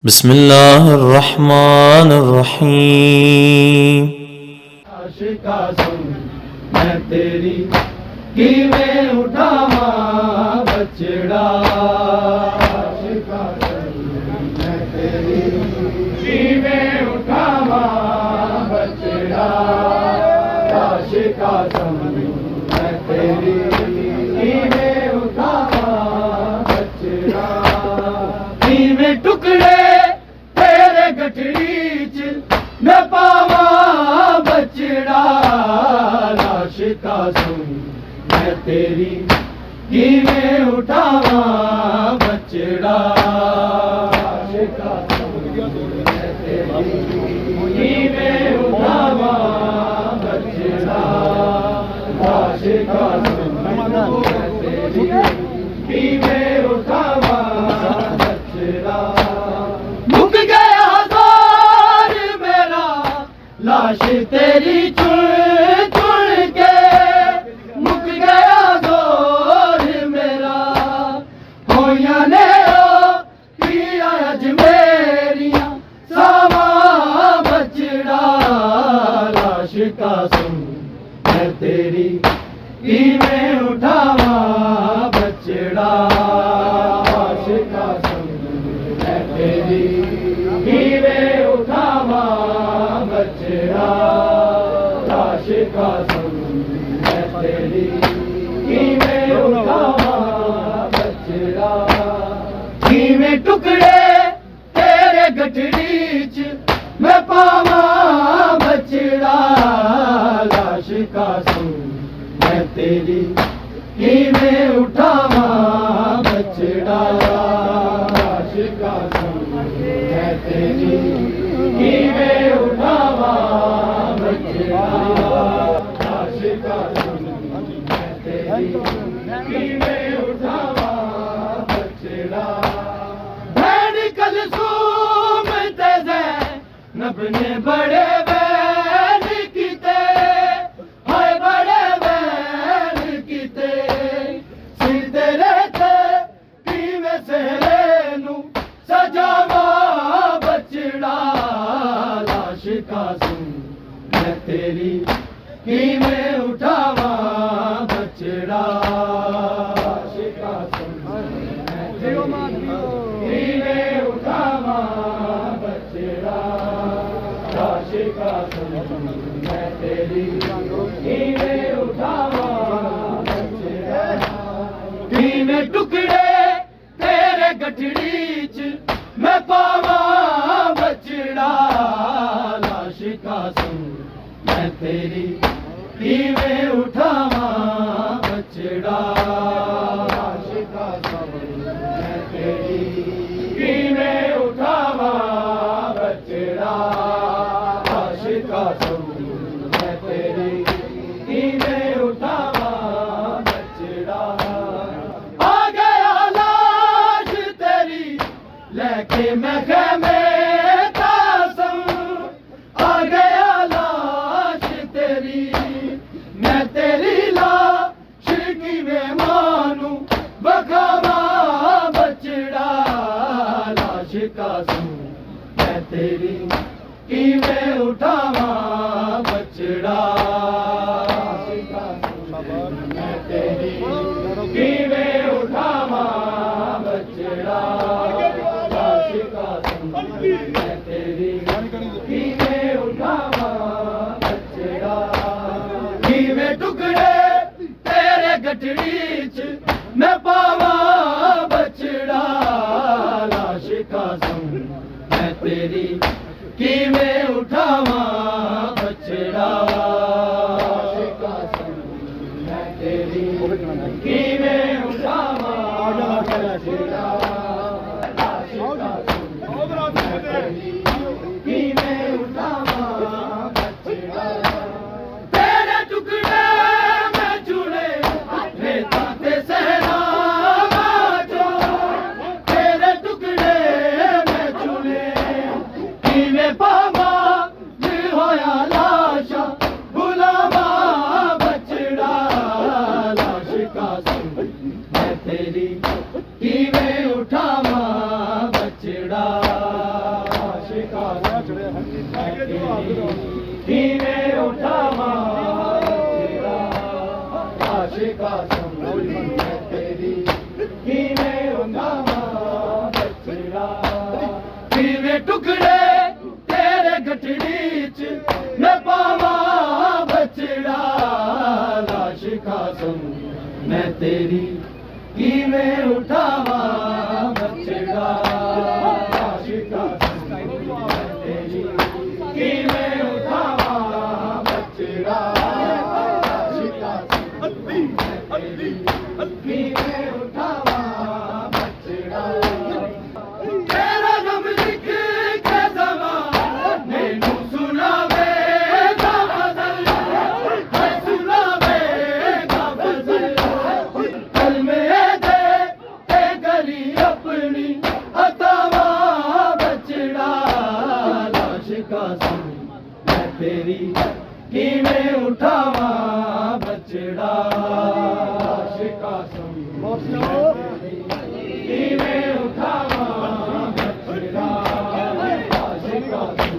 बिस्मिल्लाहिर्रहमानिर्रहीम। आशिका सुन मैं तेरी किवें उठावा बछड़ा। आशिका सुन मैं तेरी किवें उठावा बछड़ा। आशिका सुन मैं तेरी किवें उठावा बछड़ा। किवें टुकड़े तेरे गठड़ी च मैं पावा बछड़ा। आशिका सुन मैं तेरी किवें उठावा बछड़ा। आशिका सुन मैं तेरी किवें उठावा बछड़ा। आशिका सुन मैं तेरी किवें उठावा बछड़ा। मुक गया जोर मेरा लाश तेरी चुन चुन के। मुक गया जोर मेरा होया ने किया अज मेरिया सावा बछड़ा। लाश का सुन मैं तेरी किवें उठावा बछड़ा। लाश का सुन मैं तेरी किवें उठावा बछड़ा। लाश का सुन मैं तेरी किवें उठावा बछड़ा। किवें टुकड़े तेरे गठड़ी च मैं पावा बछड़ा। लाश का सुन मैं तेरी किवें उठावा बछड़ा। लाश का सुन मैं तेरी किवें उठावा बछड़ा। लाश का सुन मैं तेरी किवें उठावा बछड़ा। भैन कलसूम ते ज़ैनब ने बड़े बैन कीते। हाय बड़े बैन कीते। सिर तेरे ते किवें सेहरे नू सजावा बछड़ा। लाश का सुन मैं तेरी किवें उठावा बछड़ा। लाश का सुन मैं तेरी किवें उठावा बछड़ा। लाश का सुन मैं तेरी किवें उठावा बछड़ा। किवें टुकड़े तेरे गठड़ी च मैं पावा बछड़ा। लाश का सुन मैं तेरी किवें उठावा बछड़ा। लाश का सुन मैं तेरी किवें उठावा बछड़ा। लाश का सुन मैं तेरी किवें उठावा बछड़ा। आ गया लाश तेरी लेके मैं खेमे कासम। आ गया लाश तेरी मैं तेरी लाश किवें मानू बखावा बछड़ा। लाश का सुन मैं तेरी किवें उठावा बछड़ा। लाश का सुन मैं तेरी किवें उठावा बछड़ा। लाश का सुन मैं तेरी किवें उठावा बछड़ा। किवें टुकड़े तेरे गठड़ी च मैं पावा बछड़ा। लाश का सुन मैं तेरी किवें उठावा बछड़ा। लाश का सुन मैं तेरी किवें उठावा बछड़ा। लाश का सुन मैं तेरी किवें उठावा बछड़ा। तेरे टुकड़े मैं चुने रेता ते सहरा जो। तेरे टुकड़े मैं चुने किवें पावा होया लाशा बुलावा बछड़ा। लाश का सुन मैं तेरी किवें उठावा बछड़ा। किवें टुकड़े तेरे गठड़ी च मैं पावा बचड़ा लाश कासम मैं तेरी किवें उठावा बचड़ा लाश कासम मैं तेरी किवें उठावा बचड़ा लाश कासम मैं तेरी किवें उठावा बचड़ा तेरा गम लिख के ज़मा मैनू सुनावेगा गज़ल है सुनावेगा गज़ल कल में दे ते करी अपनी अतावा बचड़ा लाश कासम मैं तेरी किवें उठावा बचड़ा लाश कासम किवें उठावा बचड़ा लाश कासम